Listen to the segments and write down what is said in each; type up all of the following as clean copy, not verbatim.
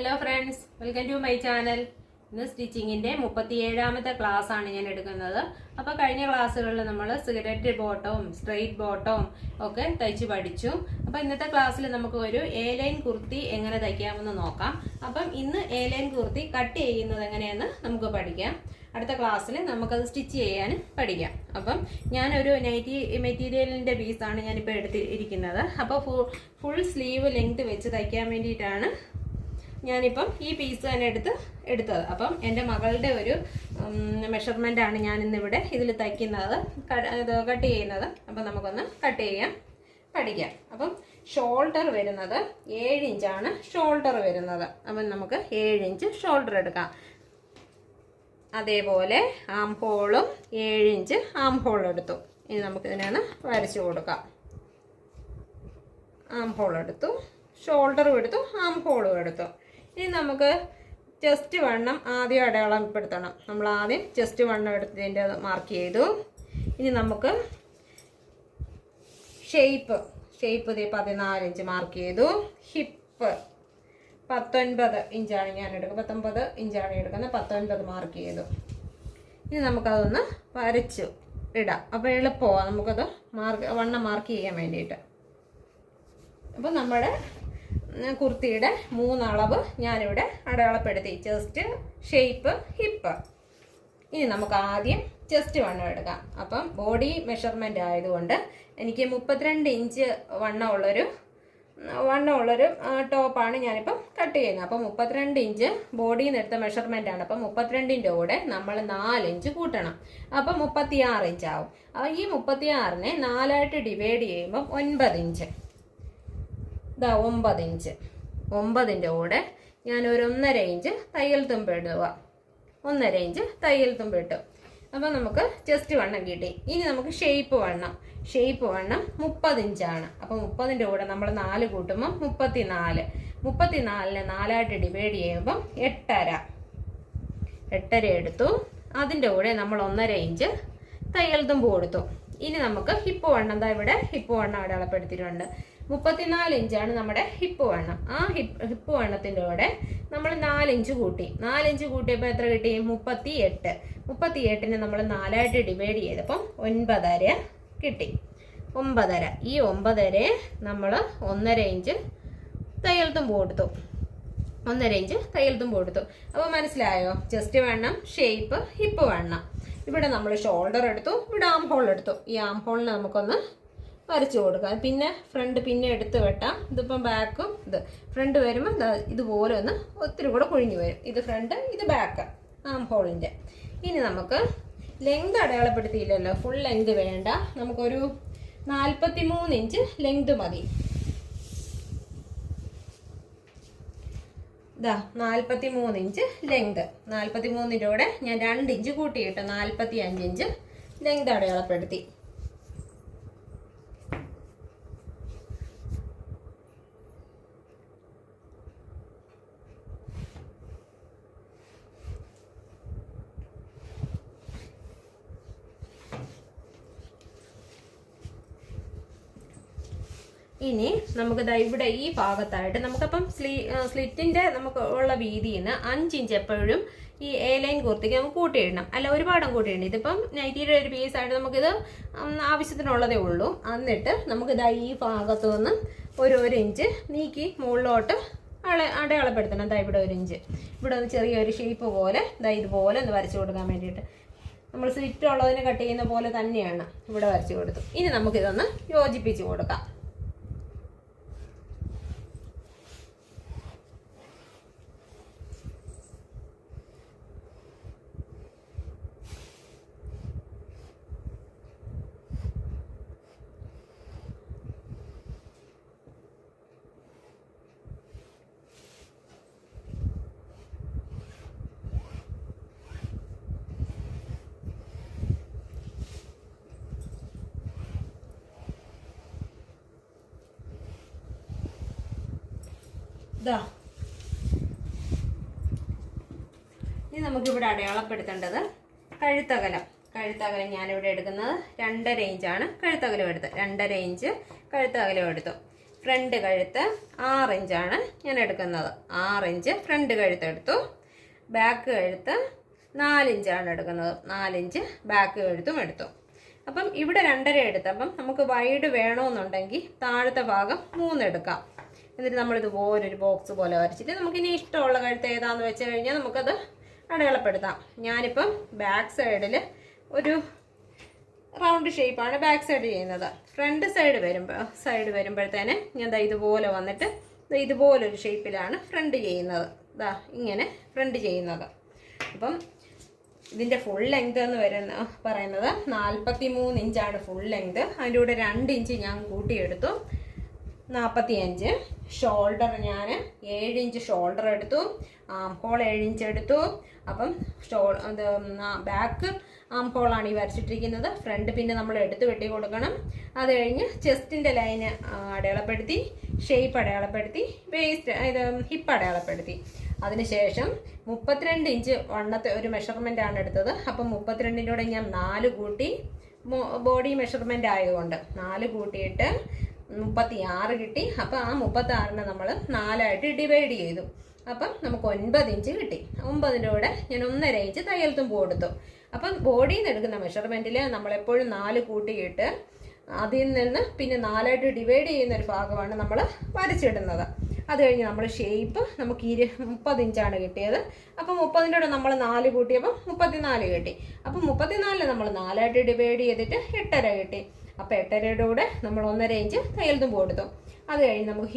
Hello friends, welcome to my channel. ഇന്ന് സ്റ്റിച്ചിങ്ങിൻ്റെ 37ാമത്തെ class ആണ് ഞാൻ എടുക്കുന്നത്. അപ്പോൾ കഴിഞ്ഞ ക്ലാസ്സുകളിൽ നമ്മൾ സിഗരറ്റ് ബോട്ടവും സ്ട്രെയിറ്റ് ബോട്ടവും ഒക്കെ തയ്ച്ച് പഠിച്ചു. അപ്പോൾ ഇന്നത്തെ ക്ലാസ്സിൽ നമുക്ക് ഒരു എ ലൈൻ കുർത്തി എങ്ങനെ തയ്ക്കാമെന്ന് നോക്കാം. അപ്പം ഇന്ന് എ ലൈൻ കുർത്തി കട്ട് ചെയ്യുന്നത് എങ്ങനെയെന്ന് നമുക്ക് പഠിക്കാം. അടുത്ത ക്ലാസ്സിൽ നമുക്കത് സ്റ്റിച്ച് ചെയ്യാൻ പഠിക്കാം. അപ്പം ഞാനൊരു നൈറ്റി മെറ്റീരിയലിൻ്റെ പീസാണ് ഞാനിപ്പോൾ എടുത്തിരിക്കുന്നത്. അപ്പോൾ ഫുൾ സ്ലീവ് ലെങ്ത് വെച്ച് തയ്ക്കാൻ വേണ്ടിയിട്ടാണ് ഞാനിപ്പം ഈ പീസ് തന്നെ എടുത്തത്. അപ്പം എൻ്റെ മകളുടെ ഒരു മെഷർമെൻ്റ് ആണ് ഞാൻ ഇന്നിവിടെ ഇതിൽ തയ്ക്കുന്നത്, കട്ട് ചെയ്യുന്നത്. അപ്പം നമുക്കൊന്ന് കട്ട് ചെയ്യാൻ പഠിക്കാം. അപ്പം ഷോൾഡർ വരുന്നത് 7 ഇഞ്ചാണ് ഷോൾഡർ വരുന്നത്. അപ്പം നമുക്ക് 7 ഇഞ്ച് ഷോൾഡർ എടുക്കാം. അതേപോലെ ആം ഹോളും 7 ഇഞ്ച് ആം ഹോൾ എടുത്തു. ഇനി നമുക്കിതിനൊന്ന് വരച്ചു കൊടുക്കാം. ആം ഹോൾ എടുത്തു, ഷോൾഡറും എടുത്തു, ആം ഹോളും എടുത്തു. ഇനി നമുക്ക് ചെസ്റ്റ് വണ്ണം ആദ്യം അടയാളപ്പെടുത്തണം. നമ്മൾ ആദ്യം ചെസ്റ്റ് വണ്ണം എടുത്തതിൻ്റെ മാർക്ക് ചെയ്തു. ഇനി നമുക്ക് ഷേപ്പ് 14 ഇഞ്ച് മാർക്ക് ചെയ്തു. ഹിപ്പ് 19 ഇഞ്ചാണ് ഞാൻ എടുക്കുന്നത്, 19 ഇഞ്ചാണ് എടുക്കുന്നത്, 19 മാർക്ക് ചെയ്തു. ഇനി നമുക്കതൊന്ന് വരച്ചു ഇടാം. അപ്പോൾ എളുപ്പമാണ് നമുക്കത് വണ്ണം മാർക്ക് ചെയ്യാൻ വേണ്ടിയിട്ട്. അപ്പോൾ നമ്മുടെ കുർത്തിയുടെ 3 അളവ് ഞാനിവിടെ അടയാളപ്പെടുത്തി: ചെസ്റ്റ്, ഷേപ്പ്, ഹിപ്പ്. ഇനി നമുക്ക് ആദ്യം ചെസ്റ്റ് വണ്ണം എടുക്കാം. അപ്പം ബോഡി മെഷർമെൻ്റ് ആയതുകൊണ്ട് എനിക്ക് 32 ഇഞ്ച് വണ്ണമുള്ളൊരു ടോപ്പാണ് ഞാനിപ്പം കട്ട് ചെയ്യുന്നത്. അപ്പം 32 ഇഞ്ച് ബോഡിയിൽ നിന്ന് എടുത്ത മെഷർമെൻ്റ് ആണ്. അപ്പം 32ൻ്റെ കൂടെ നമ്മൾ 4 ഇഞ്ച് കൂട്ടണം. അപ്പം 36 ഇഞ്ചാവും. ഈ 36നെ 4ആയിട്ട് ഡിവൈഡ് ചെയ്യുമ്പം 9 ഇഞ്ച്. ഇതാ 9 ഇഞ്ച്. 9ൻ്റെ കൂടെ ഞാൻ ഒരു 1.5 ഇഞ്ച് തയ്യൽ തുമ്പ് ഇടുക. 1.5 ഇഞ്ച് തയ്യൽ തുമ്പ് ഇട്ടു. അപ്പം നമുക്ക് ചെസ്റ്റ് വണ്ണം കിട്ടി. ഇനി നമുക്ക് ഷേപ്പ് വണ്ണം 30 ഇഞ്ചാണ്. അപ്പം 30ൻ്റെ കൂടെ നമ്മൾ 4 കൂട്ടുമ്പം 34. 34നെ 4ആയിട്ട് ഡിവൈഡ് ചെയ്യുമ്പം 8.5 എടുത്തു. അതിൻ്റെ കൂടെ നമ്മൾ 1.5 ഇഞ്ച് തയ്യൽ തുമ്പ് കൊടുത്തു. ഇനി നമുക്ക് ഹിപ്പ് വണ്ണം, എന്താ ഇവിടെ ഹിപ്പ് വണ്ണം അടയാളപ്പെടുത്തിയിട്ടുണ്ട്. 34 ഇഞ്ചാണ് നമ്മുടെ ഹിപ്പ് വണ്ണം. ആ ഹിപ്പ് വണ്ണത്തിൻ്റെ കൂടെ നമ്മൾ 4 ഇഞ്ച് കൂട്ടി. 4 ഇഞ്ച് കൂട്ടിയപ്പോൾ എത്ര കിട്ടി? 38. 38നെ നമ്മൾ 4ആയിട്ട് ഡിവൈഡ് ചെയ്തപ്പം 9.5 കിട്ടി. 9.5. ഈ 9.5 നമ്മൾ 1.5 ഇഞ്ച് തയ്യൽ തുമ്പ് കൊടുത്തു. 1.5 ഇഞ്ച് തയ്യൽ തുമ്പ് കൊടുത്തു. അപ്പോൾ മനസ്സിലായോ? ചെസ്റ്റ് വണ്ണം, ഷേപ്പ്, ഹിപ്പ് വണ്ണം. ഇവിടെ നമ്മൾ ഷോൾഡർ എടുത്തു, ഇവിടെ ആം ഹോൾ എടുത്തു. ഈ ആം ഹോളിനെ നമുക്കൊന്ന് വരച്ചു കൊടുക്കാം. പിന്നെ ഫ്രണ്ട് പിന്നെ എടുത്ത് വെട്ടാം. ഇതിപ്പം ബാക്കും ഇത് ഫ്രണ്ട് വരുമ്പോൾ ഇതുപോലെ ഒന്ന് ഒത്തിരി കൂടെ കുഴിഞ്ഞു വരും. ഇത് ഫ്രണ്ട്, ഇത് ബാക്ക് ആം ഹോളിൻ്റെ. ഇനി നമുക്ക് ലെങ്ത് അടയാളപ്പെടുത്തിയില്ലല്ലോ, ഫുൾ ലെങ്ത് വേണ്ട. നമുക്കൊരു 43 ഇഞ്ച് ലെങ്ത് മതി. ഇതാ 43 ഇഞ്ച് ലെങ്ത്. 43ൻ്റെ കൂടെ ഞാൻ 2 ഇഞ്ച് കൂട്ടിയിട്ട് 45 ഇഞ്ച് ലെങ്ത് അടയാളപ്പെടുത്തി. ഇനി നമുക്ക് ഇവിടെ ഈ ഭാഗത്തായിട്ട് നമുക്കപ്പം സ്ലിറ്റിൻ്റെ നമുക്ക് ഉള്ള വീതിയിൽ നിന്ന് 5 ഇഞ്ച് എപ്പോഴും ഈ എ ലൈൻ കുർത്തിക്ക് നമുക്ക് കൂട്ടിയിടണം. അല്ല, ഒരുപാടും കൂട്ടിയിടണം. ഇതിപ്പം നൈറ്റിയുടെ ഒരു പീസായിട്ട് നമുക്കിത് ആവശ്യത്തിനുള്ളതേ ഉള്ളൂ. എന്നിട്ട് നമുക്കിതാ ഈ ഭാഗത്തു നിന്ന് ഒരു ഇഞ്ച് നീക്കി മുകളിലോട്ട് അടയാളപ്പെടുത്തണം. ഇതാ ഇവിടെ 1 ഇഞ്ച്. ഇവിടെ ഒന്ന് ചെറിയൊരു ഷേപ്പ് പോലെ ഇതുപോലെ ഒന്ന് വരച്ചു കൊടുക്കാൻ വേണ്ടിയിട്ട് നമ്മൾ സ്ലിറ്റ് ഉള്ളതിനെ കട്ട് ചെയ്യുന്ന പോലെ തന്നെയാണ് ഇവിടെ വരച്ചു കൊടുത്തു. ഇനി നമുക്കിതൊന്ന് യോജിപ്പിച്ച് കൊടുക്കാം. ഇനി നമുക്കിവിടെ അടയാളപ്പെടുത്തേണ്ടത് കഴുത്തകലം. ഞാനിവിടെ എടുക്കുന്നത് 2.5 ഇഞ്ചാണ് കഴുത്തകലം എടുത്തത്. 2.5 ഇഞ്ച് കഴുത്തകലം എടുത്തു. ഫ്രണ്ട് കഴുത്ത് 6 ഇഞ്ചാണ് ഞാൻ എടുക്കുന്നത്. 6 ഇഞ്ച് ഫ്രണ്ട് കഴുത്ത് എടുത്തു. ബാക്ക് കഴുത്ത് 4 ഇഞ്ചാണ് എടുക്കുന്നത്. 4 ഇഞ്ച് ബാക്ക് കഴുത്തും എടുത്തു. അപ്പം ഇവിടെ 2.5 എടുത്തപ്പം നമുക്ക് വൈഡ് വേണമെന്നുണ്ടെങ്കിൽ താഴത്തെ ഭാഗം 3 എടുക്കാം. എന്നിട്ട് നമ്മളിതുപോലൊരു ബോക്സ് പോലെ വരച്ചിട്ട് നമുക്കിനി ഇഷ്ടമുള്ള കഴുത്ത് ഏതാന്ന് വെച്ച് കഴിഞ്ഞാൽ നമുക്കത് അടയാളപ്പെടുത്താം. ഞാനിപ്പം ബാക്ക് സൈഡിൽ ഒരു റൗണ്ട് ഷേപ്പാണ് ബാക്ക് സൈഡ് ചെയ്യുന്നത്. ഫ്രണ്ട് സൈഡ് വരുമ്പോഴത്തേന് ഞാൻ ഇതുപോലെ വന്നിട്ട് ഇതുപോലൊരു ഷേപ്പിലാണ് ഫ്രണ്ട് ചെയ്യുന്നത്. ഇങ്ങനെ ഫ്രണ്ട് ചെയ്യുന്നത്. അപ്പം ഇതിൻ്റെ ഫുൾ ലെങ്ത് എന്ന് പറയുന്നത് 43 ഇഞ്ചാണ് ഫുൾ ലെങ്ത്. അതിൻ്റെ കൂടെ 2 ഇഞ്ച് ഞാൻ കൂട്ടിയെടുത്തു, 45. ഷോൾഡർ ഞാൻ 7 ഇഞ്ച് ഷോൾഡർ എടുത്തു. ആം ഹോൾ 7 ഇഞ്ച് എടുത്തു. അപ്പം ബാക്ക് ആം ഹോളാണ് ഈ വരച്ചിട്ടിരിക്കുന്നത്. ഫ്രണ്ട് പിന്നെ നമ്മൾ എടുത്ത് വെട്ടി കൊടുക്കണം. അത് കഴിഞ്ഞ് ചെസ്റ്റിൻ്റെ ലൈന് അടയാളപ്പെടുത്തി, ഷേപ്പ് അടയാളപ്പെടുത്തി, വേസ്റ്റ് ഹിപ്പ് അടയാളപ്പെടുത്തി. അതിനുശേഷം 32 ഇഞ്ച് വണ്ണത്തെ ഒരു മെഷർമെൻ്റ് ആണ് എടുത്തത്. അപ്പം 32-ൻ്റെ ഞാൻ 4 കൂട്ടി, ബോഡി മെഷർമെൻ്റ് ആയതുകൊണ്ട് 4 കൂട്ടിയിട്ട് 36 കിട്ടി. അപ്പം ആ 36-നെ നമ്മൾ 4ആയിട്ട് ഡിവൈഡ് ചെയ്തു. അപ്പം നമുക്ക് 9 ഇഞ്ച് കിട്ടി. 9-ൻ്റെ കൂടെ ഞാൻ 1.5 ഇഞ്ച് തയ്യൽ തുമ്പ് കൊടുത്തു. അപ്പം ബോഡിയിൽ നിന്ന് എടുക്കുന്ന മെഷർമെൻറ്റിൽ നമ്മളെപ്പോഴും 4 കൂട്ടിയിട്ട് അതിൽ നിന്ന് പിന്നെ 4ആയിട്ട് ഡിവൈഡ് ചെയ്യുന്ന ഒരു ഭാഗമാണ് നമ്മൾ വരച്ചിടുന്നത്. അത് കഴിഞ്ഞ് നമ്മൾ ഷേപ്പ് നമുക്ക് 30 ഇഞ്ചാണ് കിട്ടിയത്. അപ്പം 30-ൻ്റെ കൂടെ നമ്മൾ 4 കൂട്ടിയപ്പോൾ 34 കിട്ടി. അപ്പം 34-നെ നമ്മൾ 4ആയിട്ട് ഡിവൈഡ് ചെയ്തിട്ട് 8.5 കിട്ടി. അപ്പം 8.5-യുടെ കൂടെ നമ്മൾ 1.5 ഇഞ്ച് തയ്യൽ തുമ്പ് കൊടുത്തു. അത് കഴിഞ്ഞ് നമുക്ക്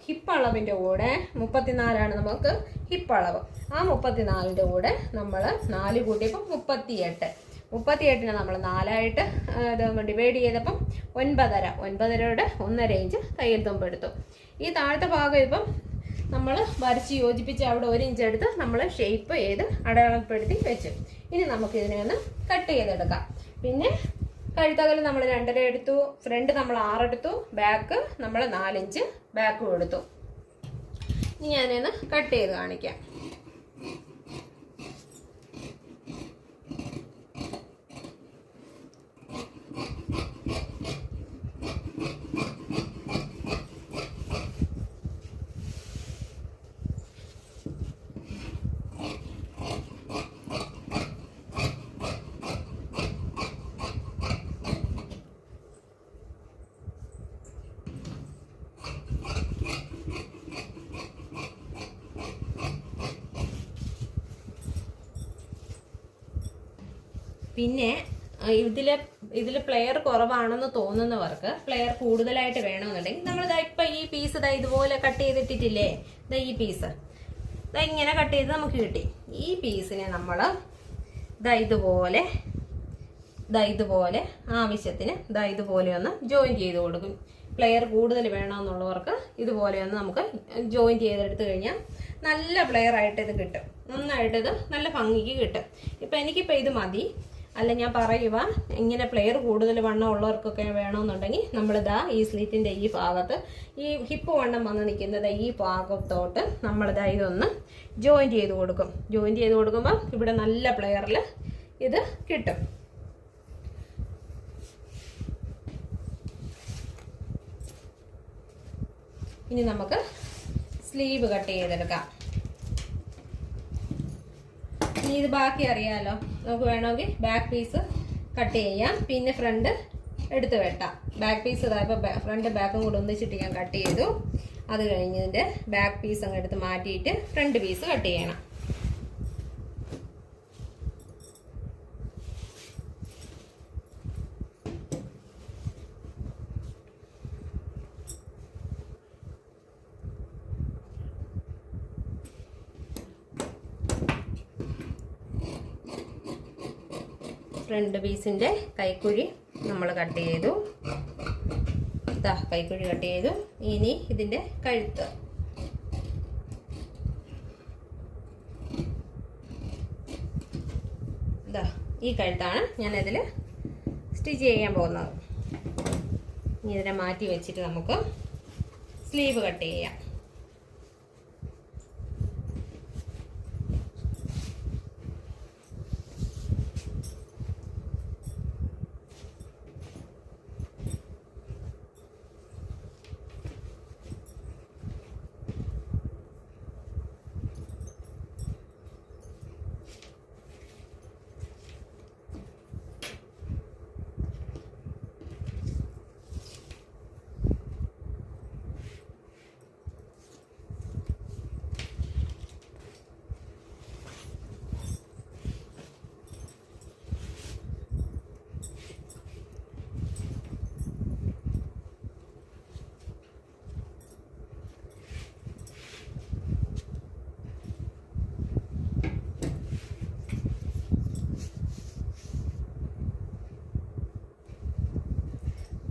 ഹിപ്പ് അളവിൻ്റെ കൂടെ 34ആണ് നമുക്ക് ഹിപ്പ് അളവ്. ആ 34-ൻ്റെ കൂടെ നമ്മൾ 4 കൂട്ടിയപ്പോൾ 38. 38-നെ നമ്മൾ 4ആയിട്ട് ഡിവൈഡ് ചെയ്തപ്പം 9.5യുടെ 1.5 ഇഞ്ച് തയ്യൽ തുമ്പ് എടുത്തു. ഈ താഴത്തെ ഭാഗം ഇപ്പം നമ്മൾ വരച്ച് യോജിപ്പിച്ച് അവിടെ 1 ഇഞ്ച് എടുത്ത് നമ്മൾ ഷേപ്പ് ചെയ്ത് അടയാളപ്പെടുത്തി വെച്ചു. ഇനി നമുക്കിതിനെ ഒന്ന് കട്ട് ചെയ്തെടുക്കാം. പിന്നെ കഴുത്തകൽ നമ്മൾ 2.5 എടുത്തു, ഫ്രണ്ട് നമ്മൾ 6 എടുത്തു, ബാക്ക് നമ്മൾ 4 ഇഞ്ച് ബാക്കും എടുത്തു. ഇനി ഞാനൊന്ന് കട്ട് ചെയ്ത് കാണിക്കാം. പിന്നെ ഇതിൽ പ്ലെയർ കുറവാണെന്ന് തോന്നുന്നവർക്ക് പ്ലെയർ കൂടുതലായിട്ട് വേണമെന്നുണ്ടെങ്കിൽ നമ്മൾ ഇപ്പം ഈ പീസ് ഇതുപോലെ കട്ട് ചെയ്തിട്ടിട്ടില്ലേ, ഈ പീസ് ഇങ്ങനെ കട്ട് ചെയ്ത് നമുക്ക് കിട്ടി. ഈ പീസിനെ നമ്മൾ ഇതുപോലെ ആവശ്യത്തിന് ഇതുപോലെ ഒന്ന് ജോയിൻ ചെയ്ത് കൊടുക്കും. പ്ലെയർ കൂടുതൽ വേണമെന്നുള്ളവർക്ക് ഇതുപോലെ ഒന്ന് നമുക്ക് ജോയിൻ ചെയ്തെടുത്തു കഴിഞ്ഞാൽ നല്ല പ്ലെയർ ആയിട്ട് ഇത് കിട്ടും. നന്നായിട്ടിത് നല്ല ഭംഗിക്ക് കിട്ടും. ഇപ്പം എനിക്കിപ്പോൾ ഇത് മതി. അല്ല, ഞാൻ പറയുക, ഇങ്ങനെ പ്ലെയർ കൂടുതൽ വണ്ണം ഉള്ളവർക്കൊക്കെ വേണമെന്നുണ്ടെങ്കിൽ ഈ സ്ലിറ്റിൻ്റെ ഈ ഭാഗത്ത് ഈ ഹിപ്പ് വണ്ണം വന്ന് നിൽക്കുന്നത് ഈ ഭാഗത്തോട്ട് ഇതൊന്ന് ജോയിൻ ചെയ്ത് കൊടുക്കും. ജോയിൻ ചെയ്ത് കൊടുക്കുമ്പോൾ ഇവിടെ നല്ല പ്ലെയറിൽ ഇത് കിട്ടും. ഇനി നമുക്ക് സ്ലീവ് കട്ട് ചെയ്തെടുക്കാം. ഇനി ഇത് ബാക്കി അറിയാമല്ലോ, നമുക്ക് വേണമെങ്കിൽ ബാക്ക് പീസ് കട്ട് ചെയ്യാം, പിന്നെ ഫ്രണ്ട് എടുത്ത് വെട്ടാം. ബാക്ക് പീസ് ഇപ്പോൾ ഫ്രണ്ട് ബാക്കും കൂടെ ഒന്നിച്ചിട്ട് ഞാൻ കട്ട് ചെയ്തു. അത് കഴിഞ്ഞതിൻ്റെ ബാക്ക് പീസ് അങ്ങ് എടുത്ത് മാറ്റിയിട്ട് ഫ്രണ്ട് പീസ് കട്ട് ചെയ്യണം. ഫ്രണ്ട് പീസിൻ്റെ കൈക്കുഴി നമ്മൾ കട്ട് ചെയ്തു. കൈക്കുഴി കട്ട് ചെയ്തു. ഇനി ഇതിൻ്റെ കഴുത്ത് ഈ കഴുത്താണ് ഞാനതിൽ സ്റ്റിച്ച് ചെയ്യാൻ പോകുന്നത്. ഇനി ഇതിനെ മാറ്റി വെച്ചിട്ട് നമുക്ക് സ്ലീവ് കട്ട് ചെയ്യാം.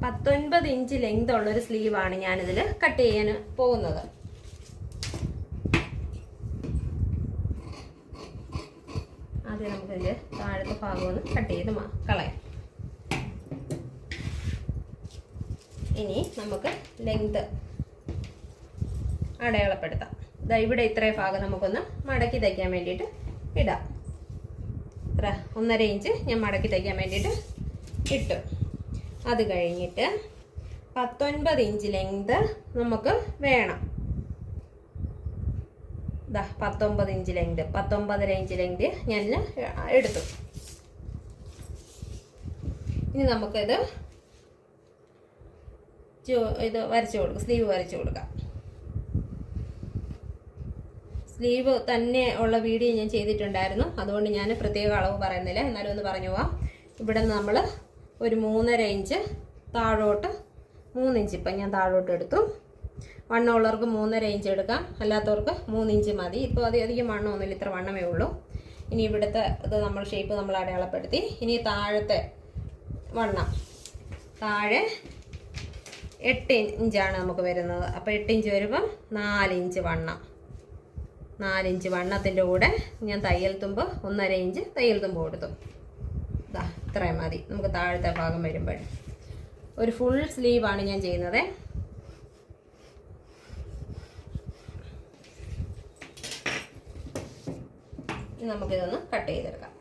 19 ഇഞ്ച് ലെങ്ത് ഉള്ളൊരു സ്ലീവാണ് ഞാനിതിൽ കട്ട് ചെയ്യാൻ പോകുന്നത്. ആദ്യം നമുക്കിതിൽ താഴത്തെ ഭാഗം ഒന്ന് കട്ട് ചെയ്ത് കളയാം. ഇനി നമുക്ക് ലെങ്ത് അടയാളപ്പെടുത്താം. ഇതാ ഇവിടെ ഇത്രയും ഭാഗം നമുക്കൊന്ന് മടക്കി തയ്ക്കാൻ വേണ്ടിയിട്ട് ഇടാം. ഇത്ര 1.5 ഇഞ്ച് ഞാൻ മടക്കി തയ്ക്കാൻ വേണ്ടിയിട്ട് ഇട്ടു. അത് കഴിഞ്ഞിട്ട് 19 ഇഞ്ച് ലെങ്ത് നമുക്ക് വേണം. ഇതാ 19 ഇഞ്ച് ലെങ്ത്, 19.5 ഇഞ്ച് ലെങ്ത് ഞാൻ എടുത്തു. ഇനി നമുക്കിത് വരച്ചു കൊടുക്കാം, സ്ലീവ് വരച്ചു കൊടുക്കാം. സ്ലീവ് തന്നെ ഉള്ള വീഡിയോ ഞാൻ ചെയ്തിട്ടുണ്ടായിരുന്നു, അതുകൊണ്ട് ഞാൻ പ്രത്യേക അളവ് പറയുന്നില്ല. എന്നാലും ഒന്ന് പറഞ്ഞു പോവാം. ഇവിടെ നമ്മൾ ഒരു 3.5 ഇഞ്ച് താഴോട്ട്, 3 ഇഞ്ച് ഇപ്പം ഞാൻ താഴോട്ട് എടുത്തു. വണ്ണമുള്ളവർക്ക് 3.5 ഇഞ്ച് എടുക്കാം, അല്ലാത്തവർക്ക് 3 ഇഞ്ച് മതി. ഇപ്പോൾ അധികം വണ്ണമൊന്നുമില്ല, ഇത്ര വണ്ണമേ ഉള്ളൂ. ഇനി ഇവിടുത്തെ ഇത് നമ്മൾ ഷേപ്പ് നമ്മൾ അടയാളപ്പെടുത്തി. ഇനി താഴത്തെ വണ്ണം, താഴെ 8 ഇഞ്ചാണ് നമുക്ക് വരുന്നത്. അപ്പോൾ 8 ഇഞ്ച് വരുമ്പം 4 ഇഞ്ച് വണ്ണം. 4 ഇഞ്ച് വണ്ണത്തിൻ്റെ കൂടെ ഞാൻ തയ്യൽ തുമ്പ് 1.5 ഇഞ്ച് തയ്യൽ തുമ്പ് കൊടുത്തു. ഇതാ ഇത്രയും മതി നമുക്ക് താഴത്തെ ഭാഗം വരുമ്പോൾ. ഒരു ഫുൾ സ്ലീവാണ് ഞാൻ ചെയ്യുന്നത്. നമുക്കിതൊന്ന് കട്ട് ചെയ്തെടുക്കാം.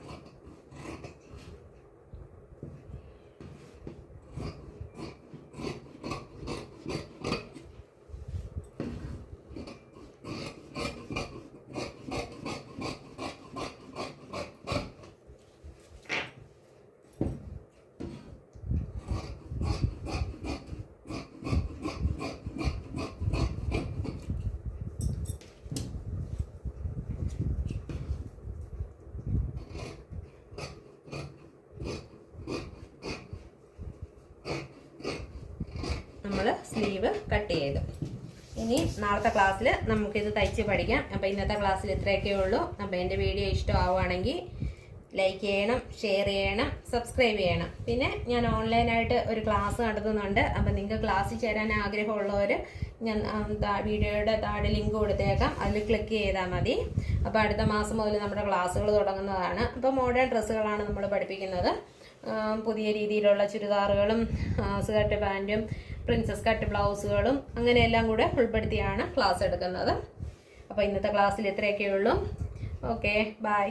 നമ്മൾ സ്ലീവ് കട്ട് ചെയ്തു. ഇനി നാളത്തെ ക്ലാസ്സിൽ നമുക്കിത് തയ്ച്ച് പഠിക്കാം. അപ്പോൾ ഇന്നത്തെ ക്ലാസ്സിൽ ഇത്രയൊക്കെ ഉള്ളൂ. അപ്പോൾ എൻ്റെ വീഡിയോ ഇഷ്ടമാവുകയാണെങ്കിൽ ലൈക്ക് ചെയ്യണം, ഷെയർ ചെയ്യണം, സബ്സ്ക്രൈബ് ചെയ്യണം. പിന്നെ ഞാൻ ഓൺലൈനായിട്ട് ഒരു ക്ലാസ് നടത്തുന്നുണ്ട്. അപ്പോൾ നിങ്ങൾക്ക് ക്ലാസ്സിൽ ചേരാൻ ആഗ്രഹമുള്ളവർ ഞാൻ വീഡിയോയുടെ താഴെ ലിങ്ക് കൊടുത്തേക്കാം, അതിൽ ക്ലിക്ക് ചെയ്താൽ മതി. അപ്പോൾ അടുത്ത മാസം മുതൽ നമ്മുടെ ക്ലാസ്സുകൾ തുടങ്ങുന്നതാണ്. അപ്പോൾ മോഡേൺ ഡ്രസ്സുകളാണ് നമ്മൾ പഠിപ്പിക്കുന്നത്. പുതിയ രീതിയിലുള്ള ചുരിദാറുകളും സ്കർട്ട് പാൻറ്റും പ്രിൻസസ് കട്ട് ബ്ലൗസുകളും അങ്ങനെയെല്ലാം കൂടെ ഉൾപ്പെടുത്തിയാണ് ക്ലാസ് എടുക്കുന്നത്. അപ്പോൾ ഇന്നത്തെ ക്ലാസ്സിൽ ഇത്രയൊക്കെ ഉള്ളൂ. Okay, by.